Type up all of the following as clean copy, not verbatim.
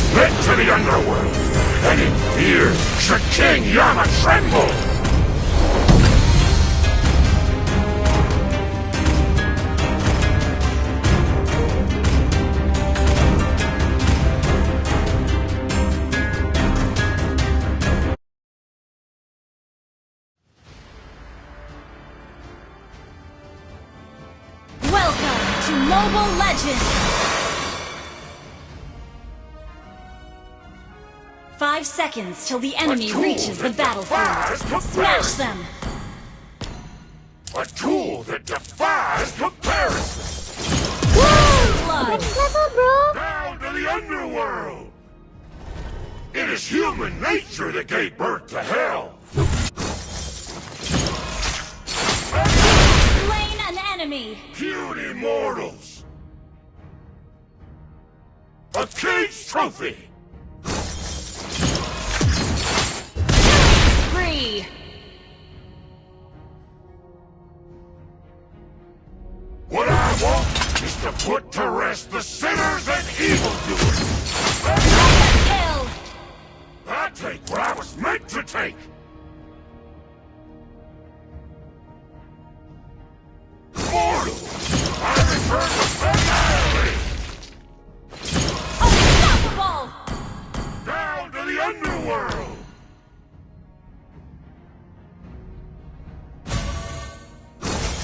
is led to the Underworld, and in fear should King Yama tremble! Welcome to Mobile Legends! 5 seconds till the enemy reaches the battlefield. Smash them! A tool that defies comparison! Woo! Blood! Next level, bro! Down to the Underworld! It is human nature that gave birth to hell! Slain an enemy! Puny mortals! A cage trophy! Free! What I want is to put to rest the sinners and evildoers! Kill! I take what I was meant to take! Mortals! I return to finale! Unstoppable! Down to the Underworld!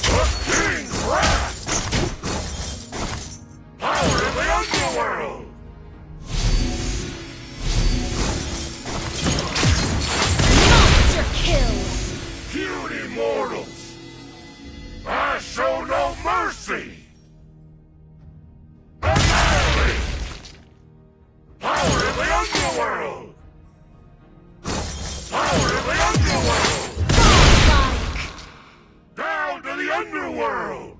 The King's Wrath! Power of the Underworld! Monster kill! Puny mortals! I show no mercy! Annihilate! Power of the Underworld! Power of the Underworld! Godlike! Down to the Underworld!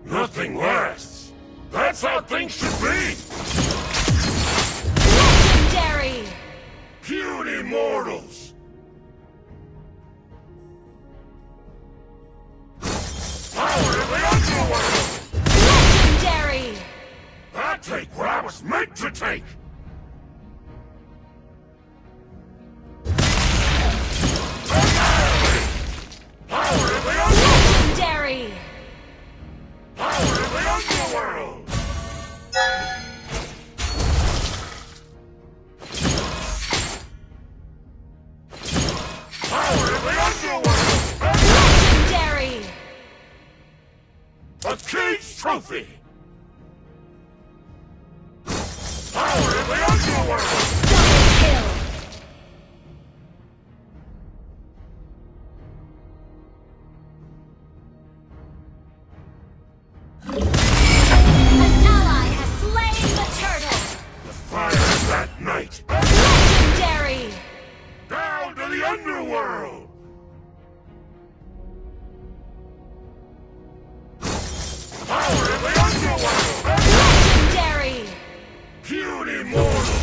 Nothing lasts. That's how things should be. Legendary! Puny mortals. Power of the Underworld. Legendary! I take what I was meant to take. Annihilate. Power of the Underworld. Legendary! Power of the Underworld. Power of the Underworld! Legendary! A cage trophy! Power of the Underworld! Double kill! An ally has slain the turtle! The fire of that night! Legendary! Down to the Underworld! Power of the Underworld! Legendary! Puny mortal!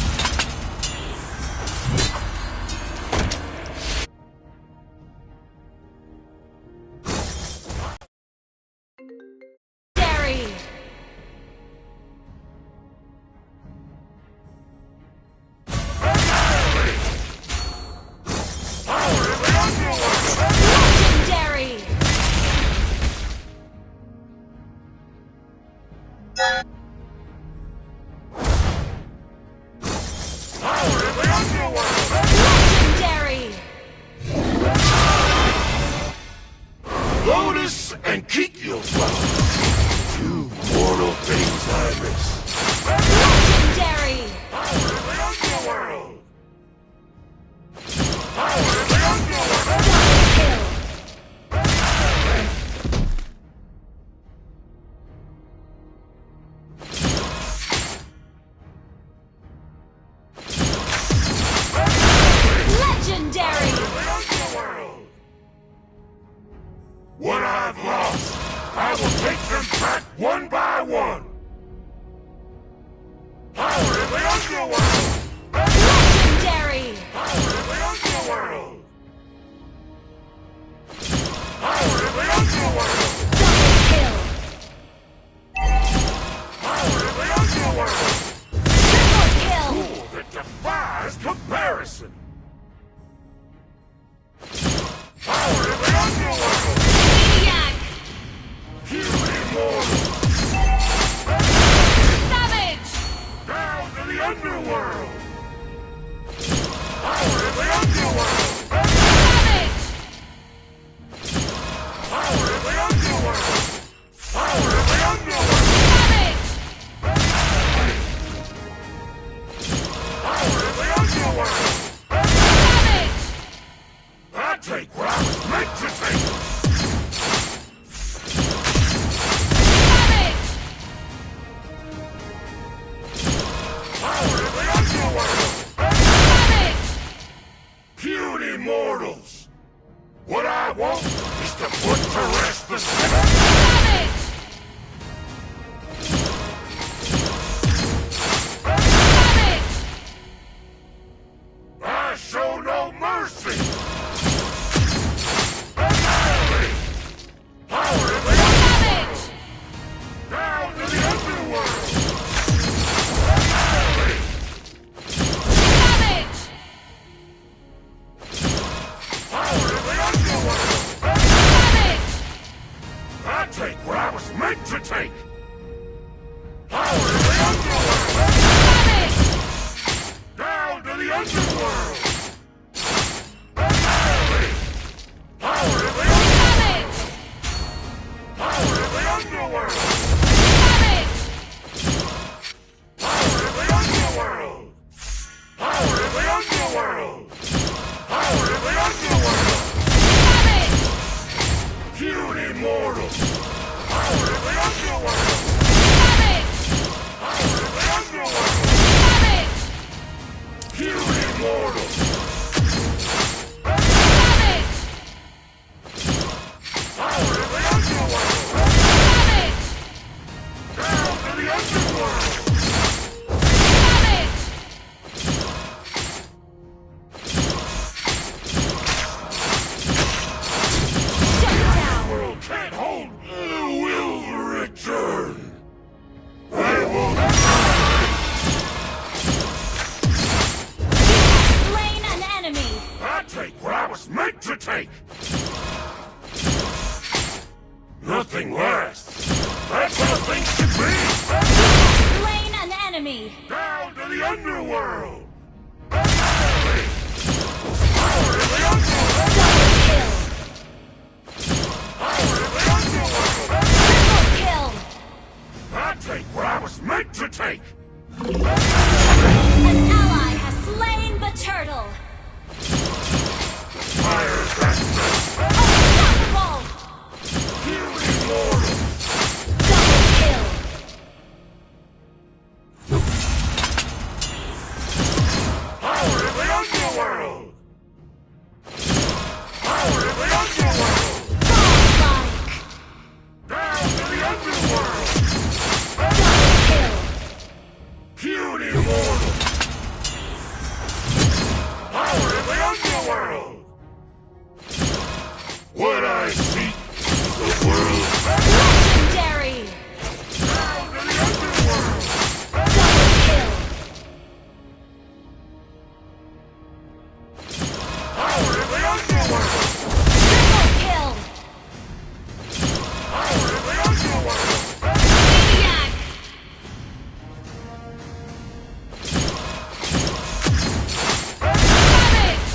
Legendary! Annihilate! Power of the Underworld! Legendary! Power of the Underworld! Legendary! Lotus and Kikyo flowers! Two mortal things I miss! Legendary! Power of the Underworld! Power of the Underworld! Double kill! Legendary! The Underworld! I've lost, I will take them back one by one. Power in the Underworld! Legendary! Power in the Underworld! Power in the Underworld! Double kill! Power in the Underworld! Triple kill! Cool that defies comparison! Power in the Underworld! Maniac! Puny mortal! Savage! Down to the Underworld! Power in the Underworld! Savage! Power in the Underworld! Power in the Underworld! Savage! Power in the Underworld! Savage! I take what I was meant to take! Savage! Power in the Underworld! Savage! Puny mortals! What I want is to put to rest the sinner! Savage! Savage! I show no mercy! Annihilate! Power in the Underworld! Savage! Down to the Underworld! Annihilate! Savage! Power in the Underworld! Savage! I take what I was meant to take! Power in the Underworld! Savage! Down to the Underworld! Annihilate! Power in the Underworld! Power in the Underworld! Savage! Power in the Underworld! Power in the Underworld! Power in the Underworld! Savage! Puny mortal! Power in the Underworld! Savage! Power in the Underworld! Savage! Puny mortal! Savage! Power in the Underworld! Savage! Down to the Underworld! Savage! Shut down! World can't hold! Will return! I will Slain an enemy! I take what I was meant to take! Nothing lasts! That's how things should be! Slain an enemy! Down to the Underworld! Annihilate! Power in the Underworld! Double kill! Power in the Underworld! Triple kill! I take what I was meant to take! An ally has slain the turtle! Fire that Unstoppable! puny mortal! Double kill! Power in the Underworld! Power in the Underworld! Godlike! Down to the Underworld! Double kill! Puny mortal! Power in the Underworld! What I seek is the world Legendary! down to the Underworld! Double kill! Power in the Underworld! Triple kill! Power in the Underworld! Maniac! Savage!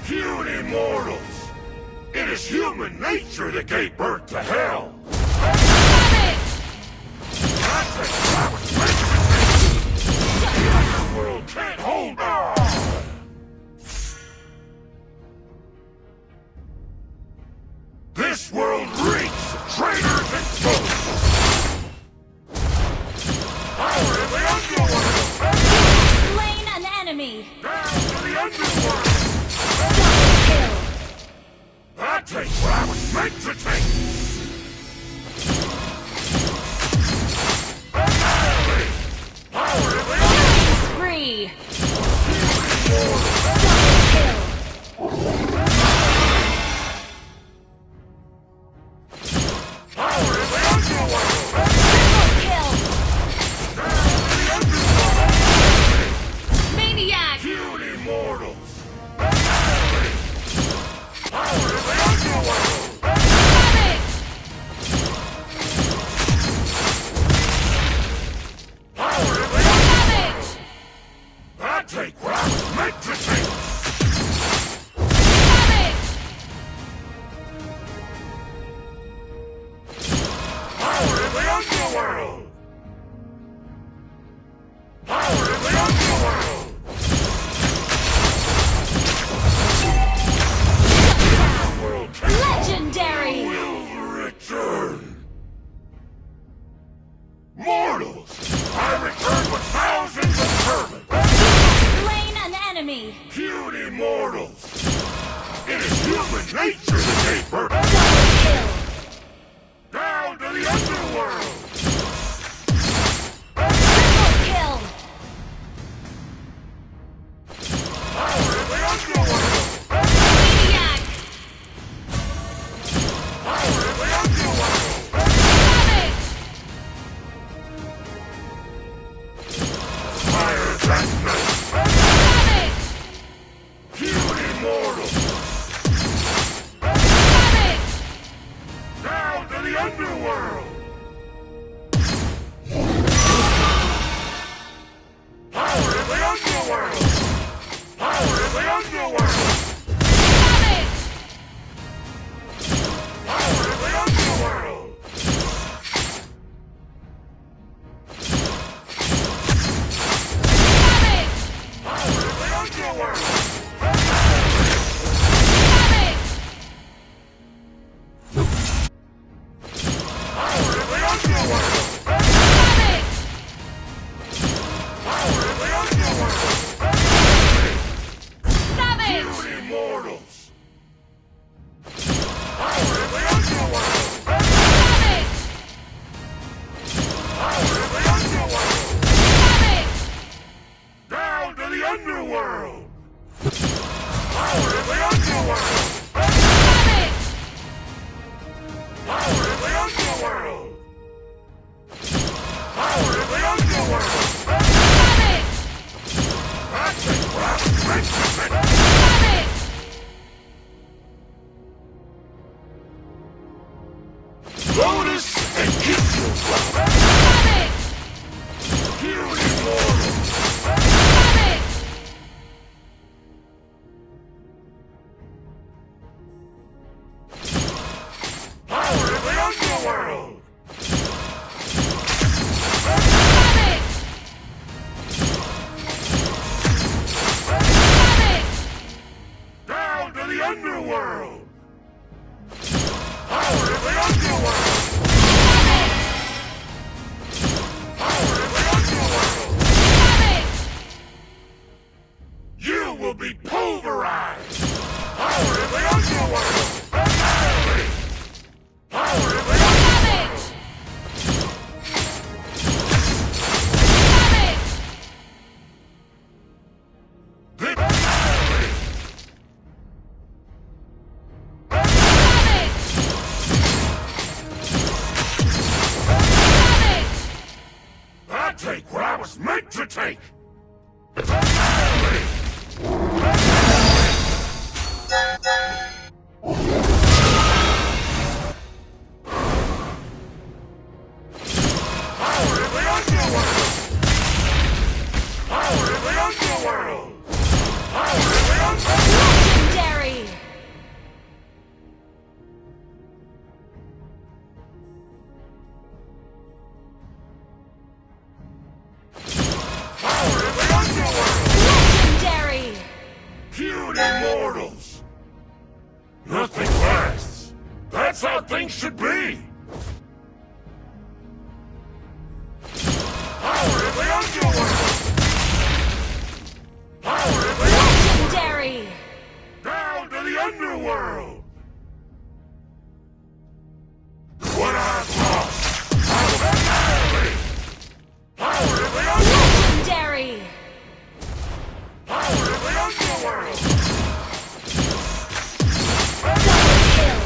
Puny mortals! It is human nature that gave birth to hell! Savage! I take what I was meant to take! The Underworld can't hold on! This world reeks of traitors and foes! Power in the Underworld! Slain an enemy! Down to the Underworld! Double kill! I take what I was meant to take! human nature that gave birth. Double kill. Down to the underworld. Triple kill. Power of the underworld. Maniac. Power of the underworld. Fire judgment. Kill immortal. Down to the underworld. Power of the underworld. Power of the underworld. Power of the underworld. Power of the underworld. Power of the underworld. Power of the underworld. Savage. Kill immortals. Power of the underworld. Power of the underworld. Down to the underworld. Power of the underworld. Power of the underworld. Power of the underworld. That's a crap measurement. Lotus and kill your flower. Kill immortal. Power of the underworld. Down to the underworld. Power of the underworld. Power of the underworld. You will be pulverized. Power of the underworld. Power of the underworld. I take what I was meant to take. Power of the underworld. Power of the underworld. Power of the underworld. Legendary. Power of the underworld. Legendary. Cute immortals. Nothing lasts. That's how things should be. Power of the underworld. Power of the Legendary. down to the underworld. What I've lost, I will annihilate. Power of the underworld. Legendary. Power of the underworld. Double kill.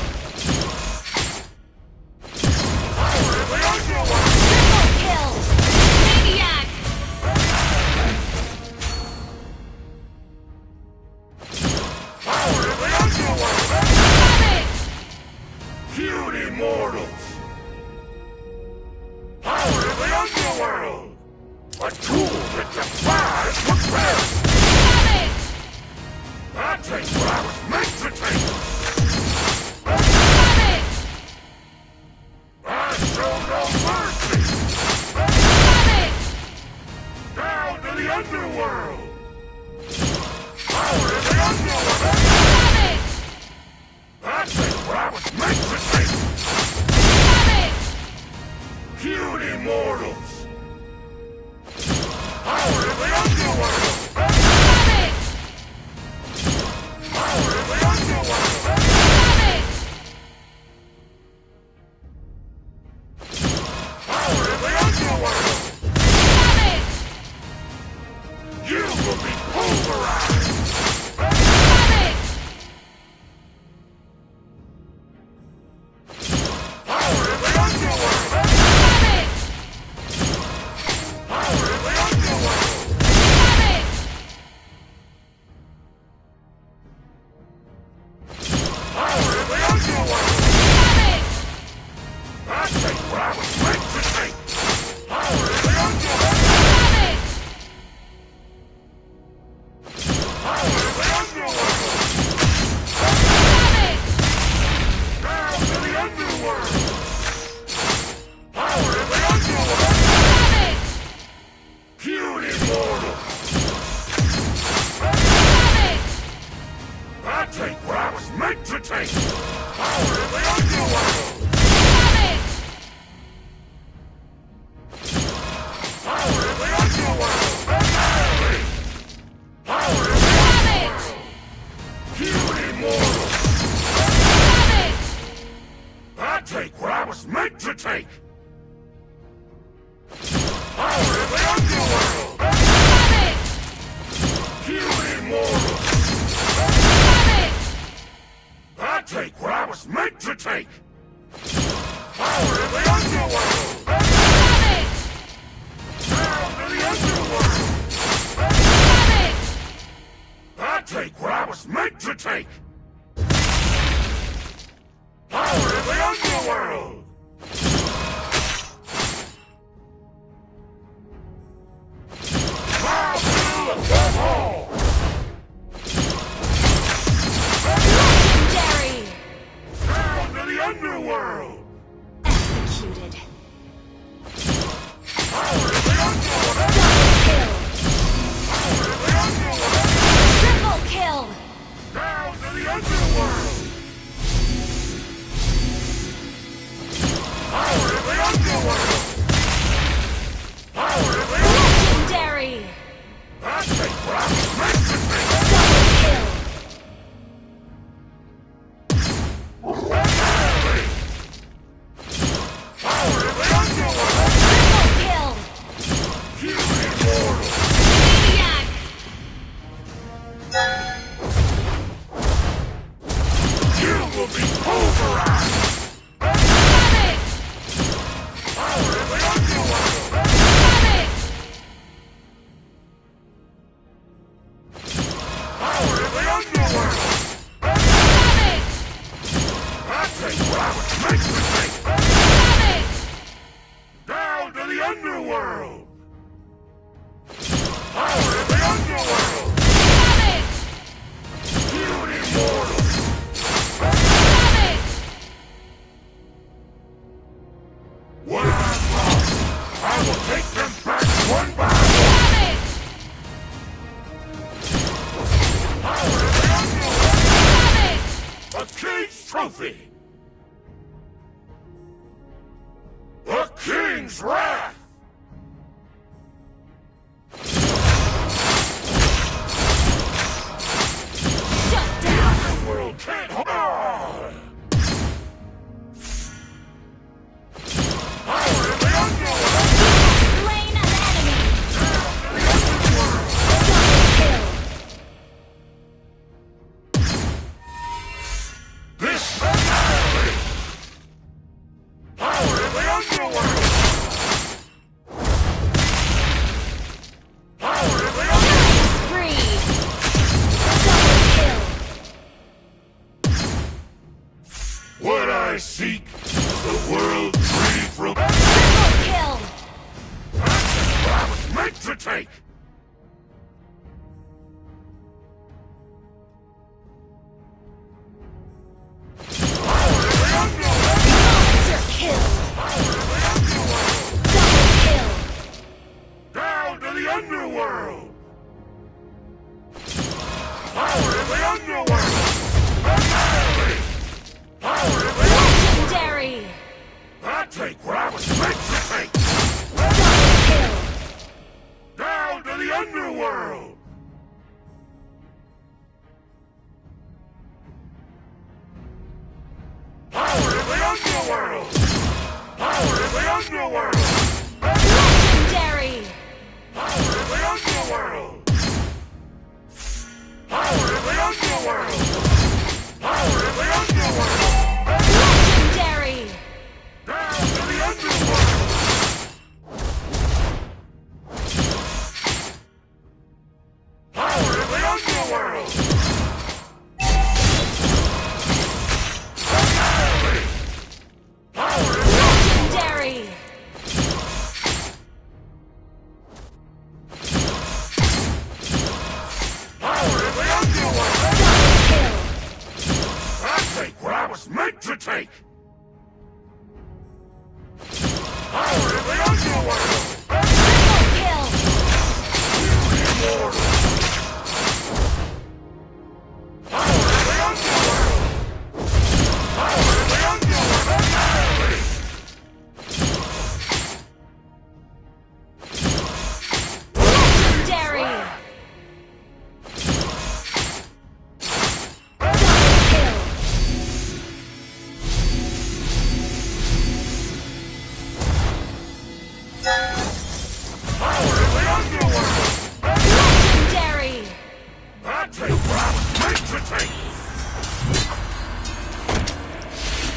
was meant to take! Power of the Underworld! Power of the Underworld! Power of the Underworld! Cute immortal! I take what I was meant to take! Power of the Underworld! Cute immortal! I take what I was meant to take! Power of the Underworld! Down to the Underworld! I take what I was meant to take! Power of the Underworld! Bow to the hall! Legendary! Down to the Underworld! Executed. Power of the Underworld! Kill. Power of the Underworld! Triple kill. Down to the Underworld! Power of the Underworld! Power of the Underworld! Legendary! I take what I was meant to take! Double kill. Finally! Power of the Underworld! Triple kill. Cute immortal! Maniac! You will be pulverized! Savage! Power of the Underworld! Savage! Power of the Underworld! Savage! I take what I was meant to take! Savage! Down to the Underworld! Power of the Underworld! Savage! Cute immortal! Savage! What I've lost, I will take them back one by one! Savage! Power of the Underworld! Savage! A King's Trophy! The King's Wrath! Shut down! The world can't hold! Power of the Underworld! Slain an enemy! The Underworld! Double kill! This annihilate! Power of the Underworld! Power of the Underworld! Spree! Double kill! What I seek is the world free from... Triple kill! I take what I was meant to take! Power of the Underworld! Monster kill! Power of the Underworld! Double kill! Down to the Underworld! Power of the Underworld! Annihilate! Power of the Underworld! Legendary! I take what I was meant to take! Double kill! Down to the Underworld! Power of the Underworld! Power of the Underworld! Legendary! Power of the Underworld! Power of the Underworld! Power of the Underworld! Legendary! Down to the Underworld! Power of the Underworld! Annihilate! Power of the Legendary! Power of the Underworld! Double kill! I take what I was meant to take! Power of the Underworld! Triple kill! Immortal! Power of the Underworld!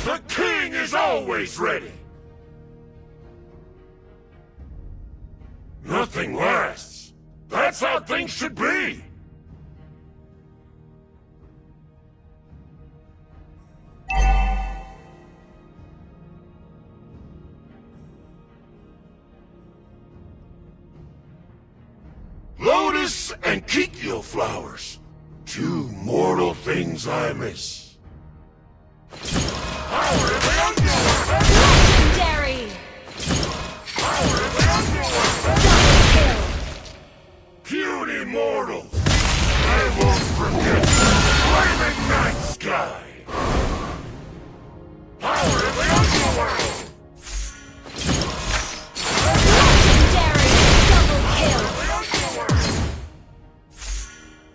The king is always ready! Nothing lasts. That's how things should be! Lotus and Kikyo flowers. Two mortal things I miss. Power in the Underworld! Legendary! Power in the Underworld! Double kill! Puny mortals! I won't forget the flaming night sky! Power in the Underworld! Legendary! Double kill!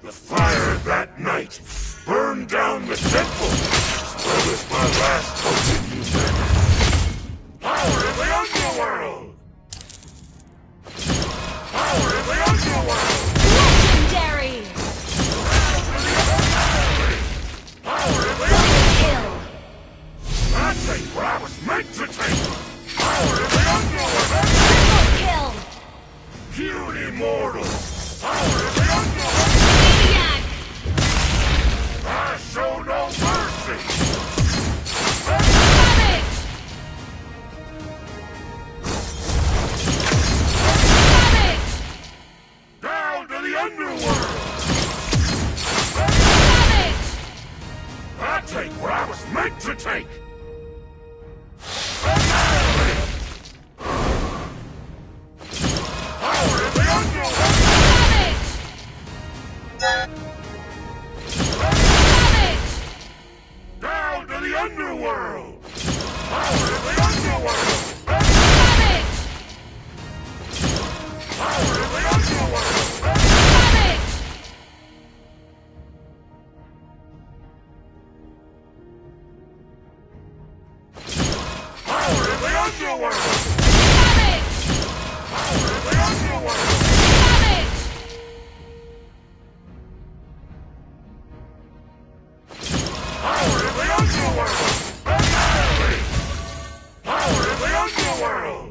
The fire that night burned down the temple, as well as my last hope in humanity. Power in the Underworld! Power in the Underworld! Legendary! Power in the Double kill! I take what I was meant to take! Power in the Underworld! Triple kill! Puny mortals! Power in the Underworld! Maniac! I show no mercy! Savage! Savage! Down to the Underworld! Savage! I take what I was meant to take! Power in the Underworld! Savage! Down to the Underworld! Power in the Underworld! Savage! Power in the Underworld! Savage! Power in the Underworld! Savage! Power in the Underworld! Savage! Power in the Underworld! Power in the Underworld!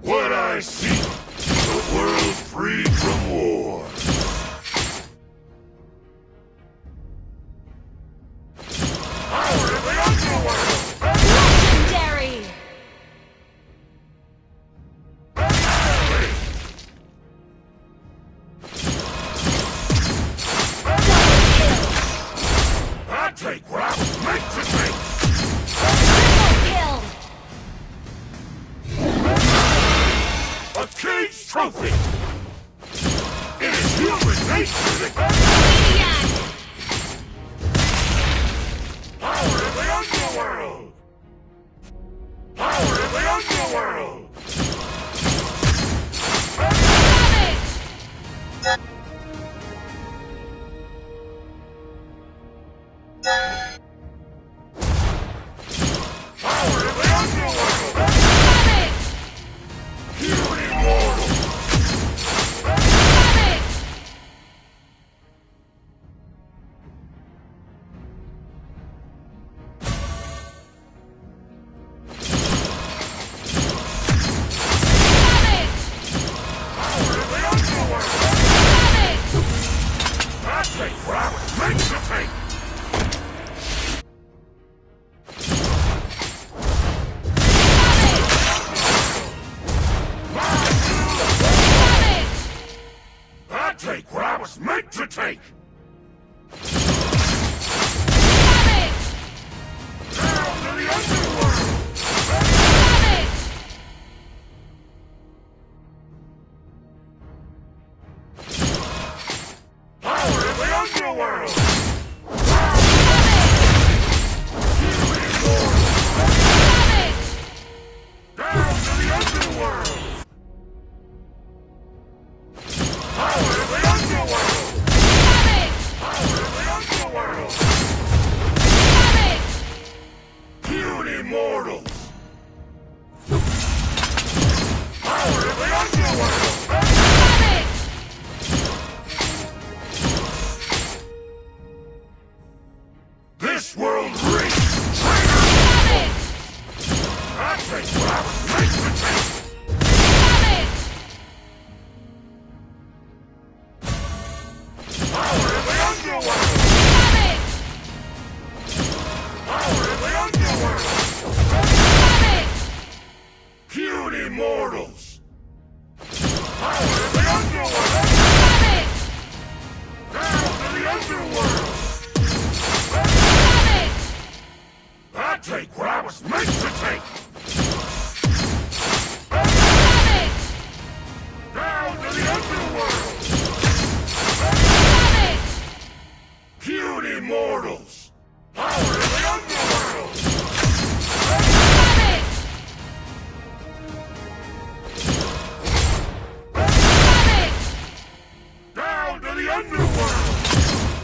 What I seek, the world free from war. Power in the Underworld! Legendary! Double kill! I take what I was meant to take! Triple kill! A cage trophy! It is human nature that... Maniac! Power in the Underworld! Power in the Underworld! Savage! Power in the Underworld! Savage! Puny mortal! Savage! Savage! Power in the Underworld! Savage! I take what I was meant to take! I take what I was meant to take! Down to the Underworld! Power in the Underworld! Puny mortal! Down to the Underworld! Power in the Underworld! Power in the Underworld! Puny mortals! Power in the Underworld! This world reeks Power of the Underworld! Puny mortals! Power of the Underworld! Down to the Underworld! I take what I was meant to take! Down to the Underworld! Puny mortals! Power of the Underworld! Down to the Underworld!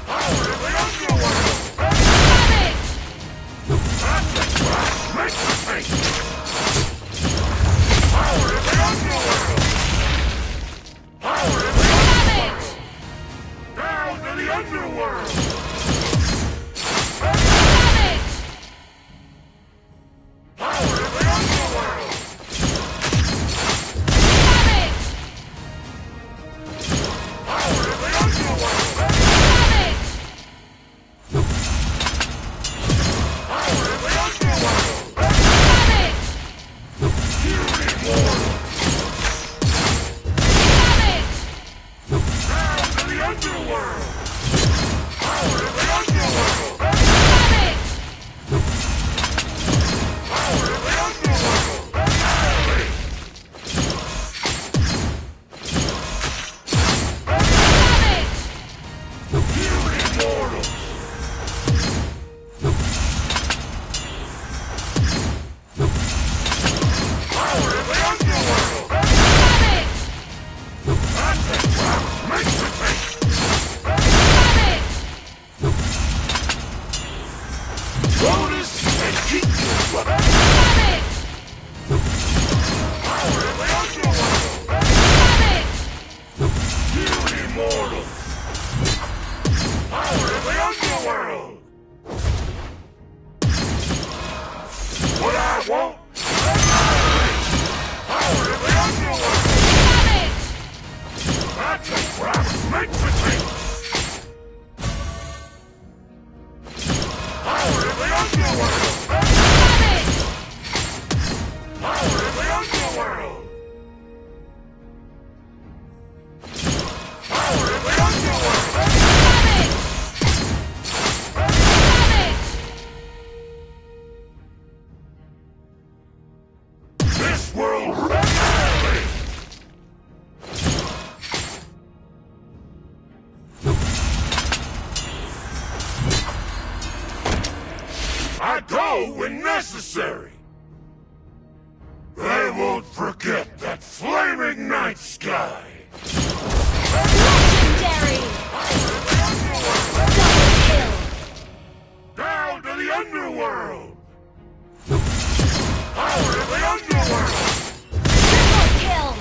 Power of the Underworld! That's the trash meant to take! Power of the Underworld! Power of the Underworld! Down to the Underworld! Power of the Underworld! Power of the Underworld! Power of the Underworld! Puny mortal! Down to the Underworld! Power of the Underworld! Power of the Underworld! Annihilate! Puny mortal! Power of the Underworld! That's the crowd makes it take! Bonus and keep your weapon! Power of the Underworld! Puny mortal! Power of the Underworld! What I want! Power of the Underworld! I take what I was meant to take! Power of the Underworld! Power of the Underworld! Power of the Underworld! This world annihilate! I go when necessary. I won't forget that flaming night sky. Legendary! Double kill! Down to the Underworld. Power of the Underworld. Triple kill!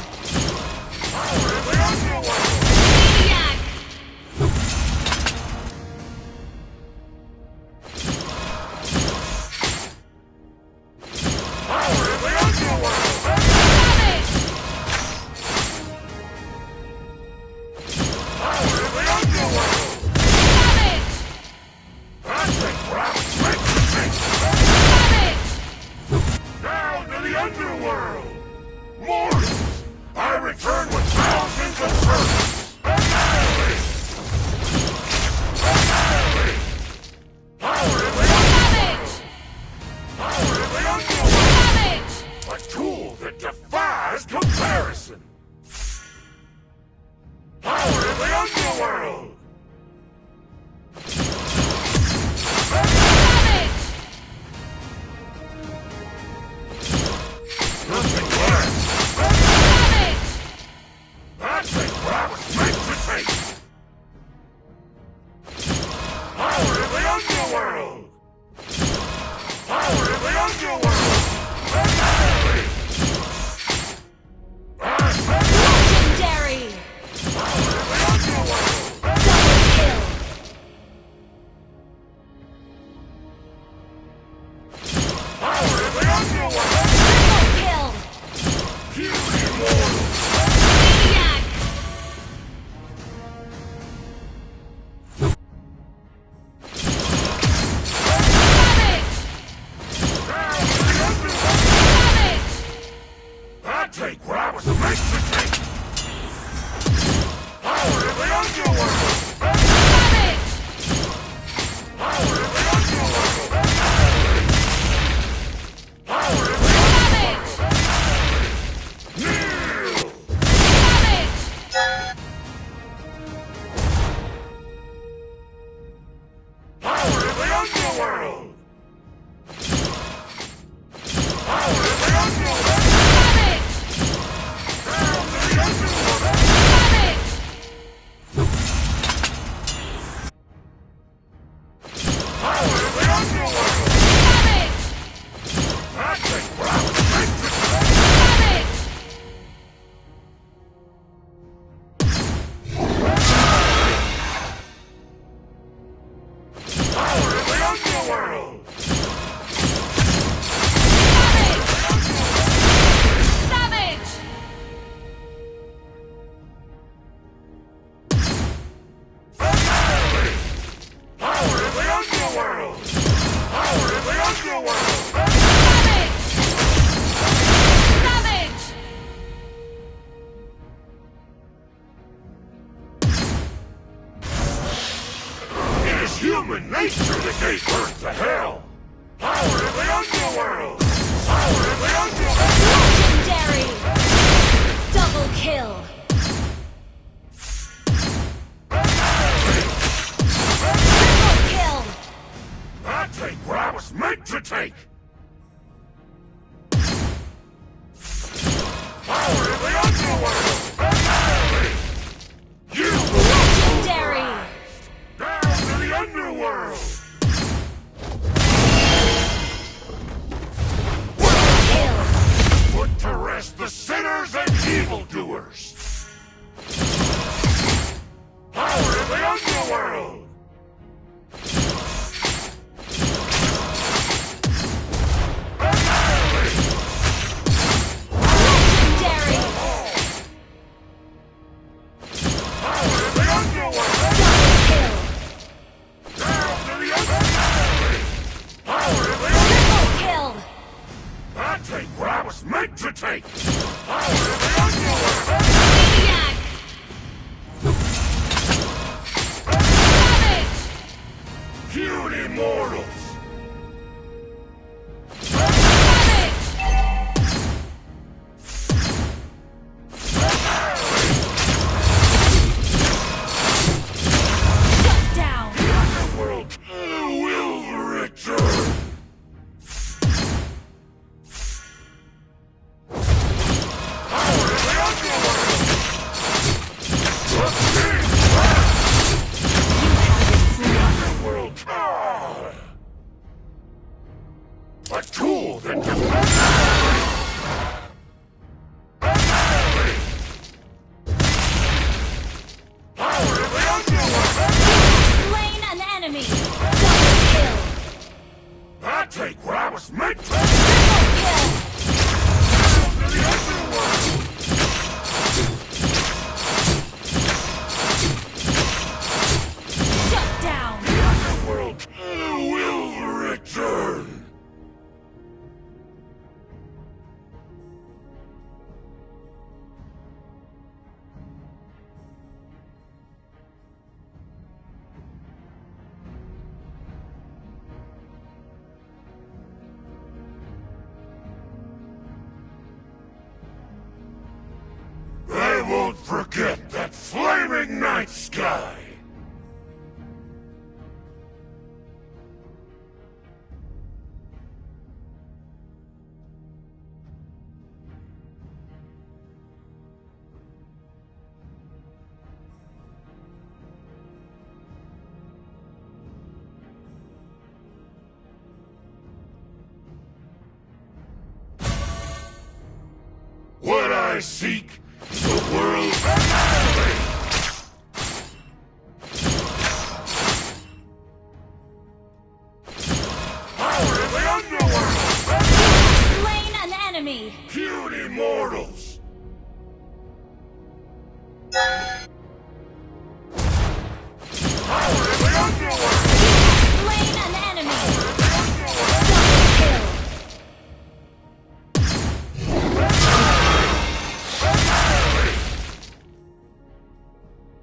Power of the Underworld. Maniac! Power of the Underworld. Power of the Underworld. I take what I was meant to take. Down to the Underworld. Mortals, I return with thousands of curses. Annihilate. Annihilate. Power of the Underworld. Power of the Underworld. A tool that defies comparison. Power of the Underworld. Nothing less. I take what I was meant to take. Power of the Underworld. Power of the Underworld. Annihilate. Legendary! Power of the Underworld. Double kill! Power of the Underworld. Triple kill! Puny mortal. Maniac! hell! Power of the underworld! Power of the underworld! Legendary! Double kill! Triple kill! I take what I was meant to take! Power of the underworld! You Legendary! down to the underworld! Kill! Put to rest the sinners and evildoers! Power of the underworld! Legendary! Power of the underworld! Double kill! Down to the underworld! Power of the Triple kill! I take what I was meant to take! Power of the underworld! Maniac! Savage! Puny mortals! Savage! Shut down! The underworld will return! Power of the underworld! The king! You have been slain. Underworld! A tool that can... Power of the underworld! Slain an enemy! Double kill! I take what I was meant to Triple kill! to the underworld! Shut down! The underworld will return! I won't forget that flaming night sky! What I seek is the world Power of the underworld! Slain an enemy! Puny mortals! Power of the underworld! Slain an enemy! Underworld! Double kill!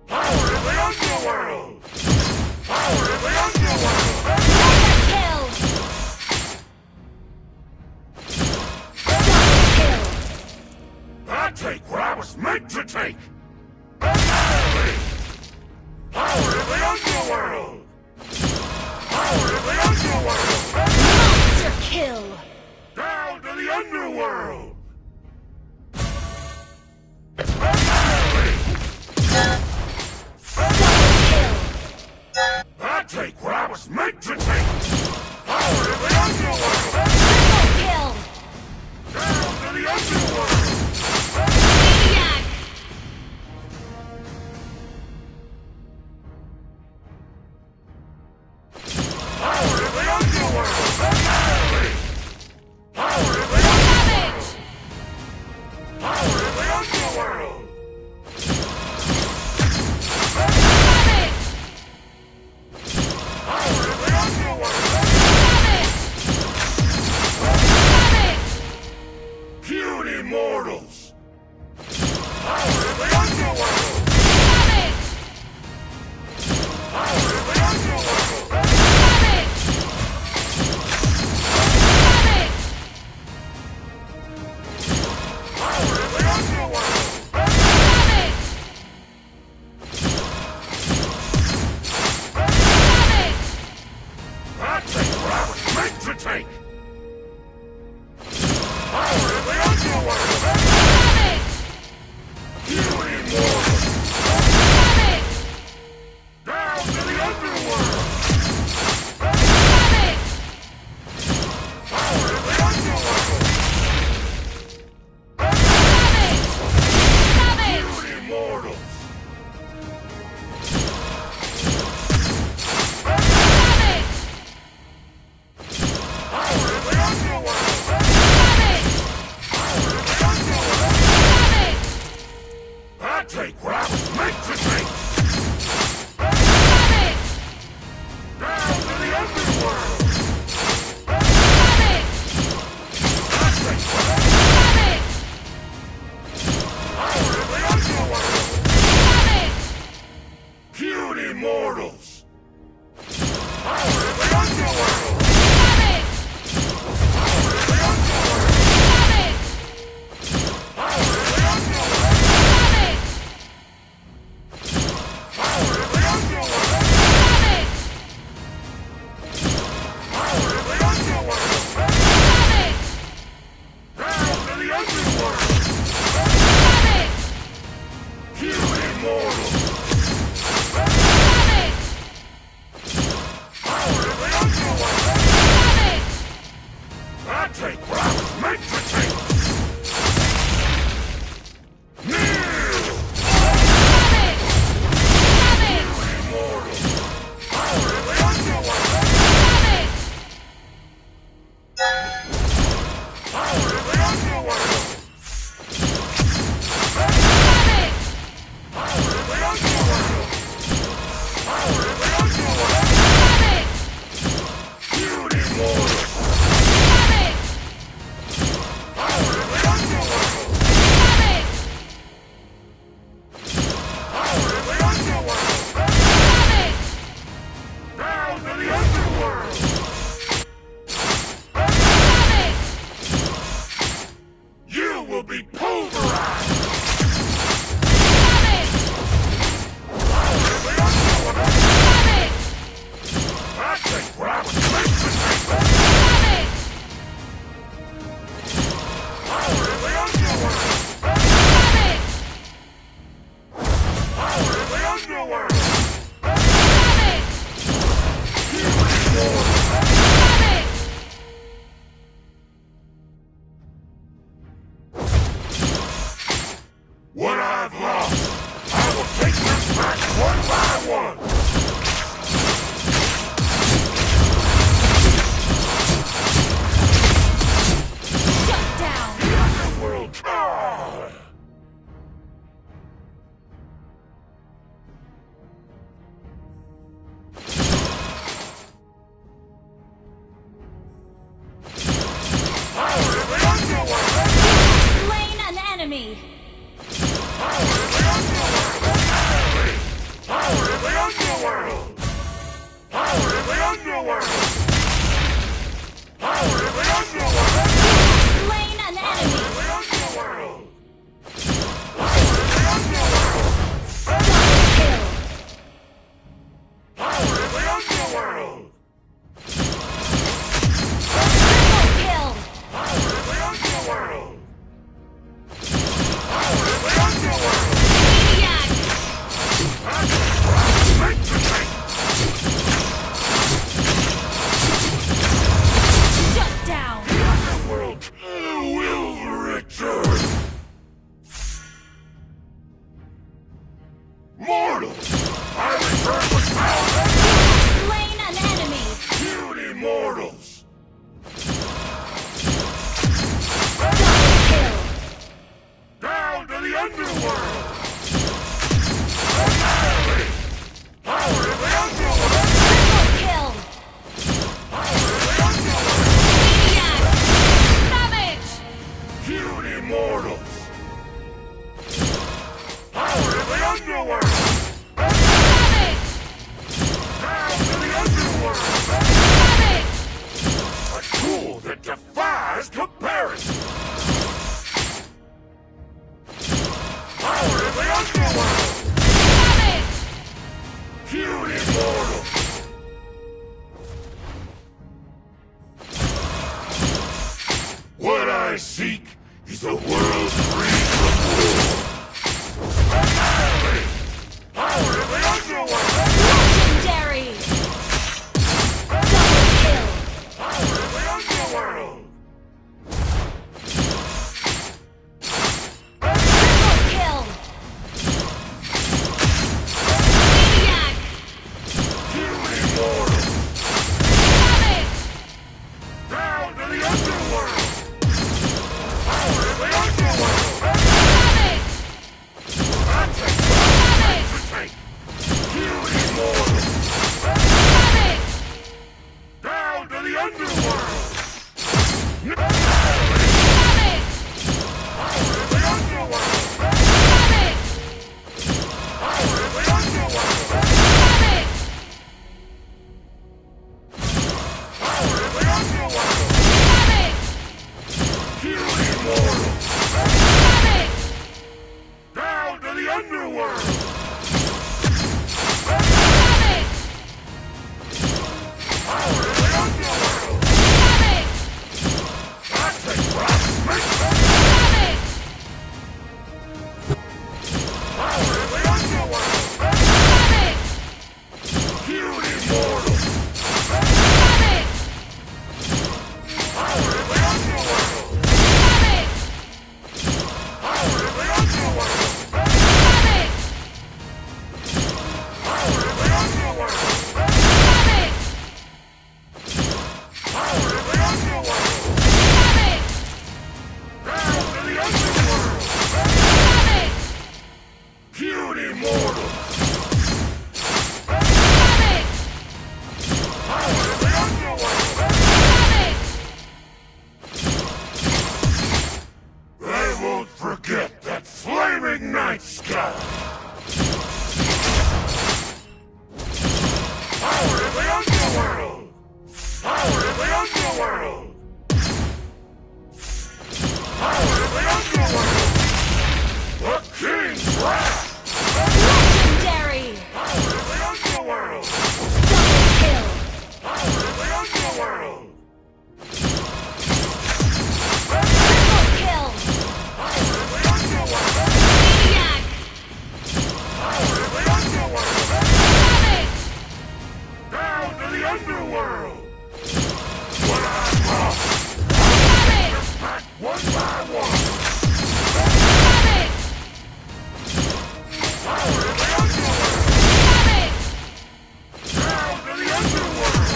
Power of the underworld! Power of the underworld! Mega kill! Double kill! I take what I was meant to take! Power of the underworld! Power of the underworld! Monster kill! Down to the underworld! Double kill! I take what I was meant to take! Power of the underworld! Triple kill! Down to the underworld! Maniac! Power of the underworld! Power of the Savage! Power of the underworld! Savage! Power of the underworld! Savage! meant to take! Power of the Underworld! You immortal! Down to the Underworld! Power of the Underworld! You immortals! Power of the Underworld! Power of the Underworld! I take what I was meant to take! Down to the Underworld! I take what I was Power of the Underworld! Cute immortals! Power of the Underworld! Power of the Underworld! Power of the Underworld! Power of the Underworld! Power of the Underworld! Down to the Underworld! Cute immortals! Power of the Underworld! I take what I was meant to take! Kneel! Immortal! Power of the Underworld! Power of the Underworld! Power of the Underworld! Power of the Underworld! Cute immortal! Power of the Underworld! Power of the Underworld! Down to the Underworld! You will be pulverized! Power of the Underworld! I take what I was meant to take! Power of the Underworld! Power of the Underworld! You immortal! What I've lost, I will take them back one by one! Shut down! The Underworld! Ah! Power of the Underworld! Slain an enemy! Power of the Underworld! Power of the Underworld! Power of the Underworld! Power of the Underworld! Slain an enemy! The Underworld! Power of the Underworld! Double kill! Power of the Underworld! Triple kill! Power of the Underworld! I seek is a world free from war. Annihilate! Power of the Underworld! Legendary! Double kill! Power of the Underworld! Triple kill! Maniac! Kill immortal! Damage! Down to the Underworld! Power of the Underworld! Damage! That's a take! Kill immortal! Damage! Down to the Underworld! Damage! Power of the Underworld! Damage! Power of the Underworld! Damage! Power of the Underworld! Damage! Kill immortal! Damage! Down to the Underworld! Damage! Power of the Underworld! Damage! That's a crap! Make them! Damage! Power of the Underworld! Damage! Kill immortal! Damage! Power of the Underworld! Damage! Power of the Underworld! Damage! Power of the Underworld! Damage! Power of the Underworld! Damage! Down to the Underworld! Damage! Kill immortal! Damage! Power of the Underworld! Damage! They won't forget that flaming night sky! Power of the Underworld! Power of the Underworld! Power of the Underworld! The King's Wrath! Legendary! Power of the Underworld! Double kill! Power of the Underworld! Triple kill! Power of the Underworld! Maniac! Power of the Underworld! Damage! Down to the Underworld! What I lost! Damage! Back one by one! Damage! Power of the Underworld! Damage! Down to the Underworld!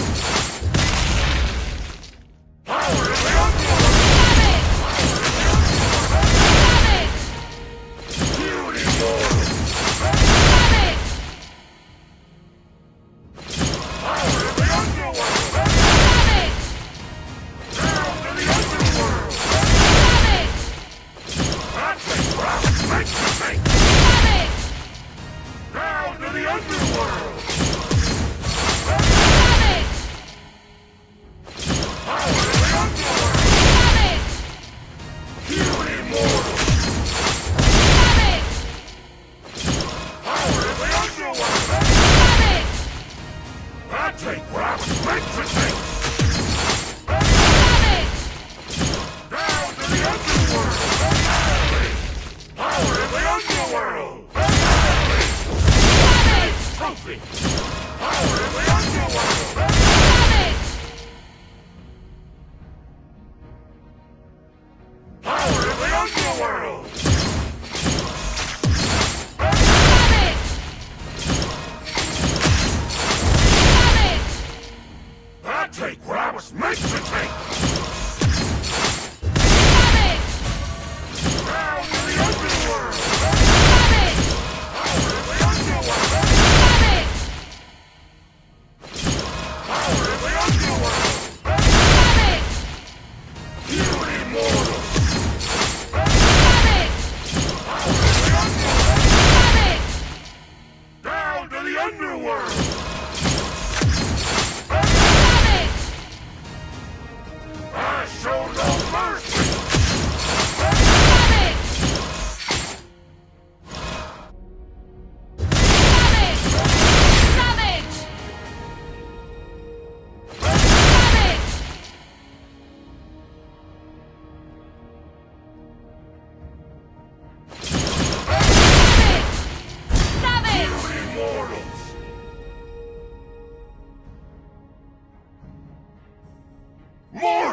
Power of the Underworld! Damage! Kill immortal! Damage! Power of the Underworld! Damage! Down to the Underworld! Damage! That's a crap! Make the thing! Damage! Down to the Underworld! Damage! Power of the Underworld! Damage! Kill immortal! Damage! Power of the Underworld! Damage! That's a crap! Make the thing! Damage! Down to the Underworld! Annihilate! Power of the Underworld! Annihilate! Trophy! Power of the Underworld! Damage! Power of the Underworld! Damage! Damage! That take grabs! Make the take! Damage! Down to the Underworld! Damage! Power of the Underworld! Damage! Power of the Underworld! Damage! Kill immortal! Damage!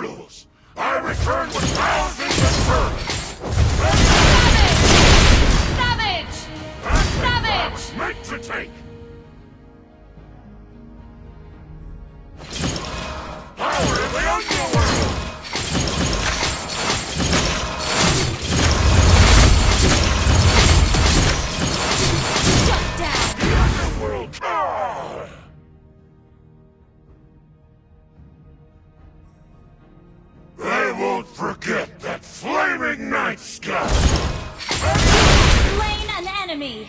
mortals! I return with thousands of servants! Savage! Savage! Meant to take! Power of the Underworld! Shut down! The Underworld! Ah! I won't forget that flaming night sky! Slain an enemy!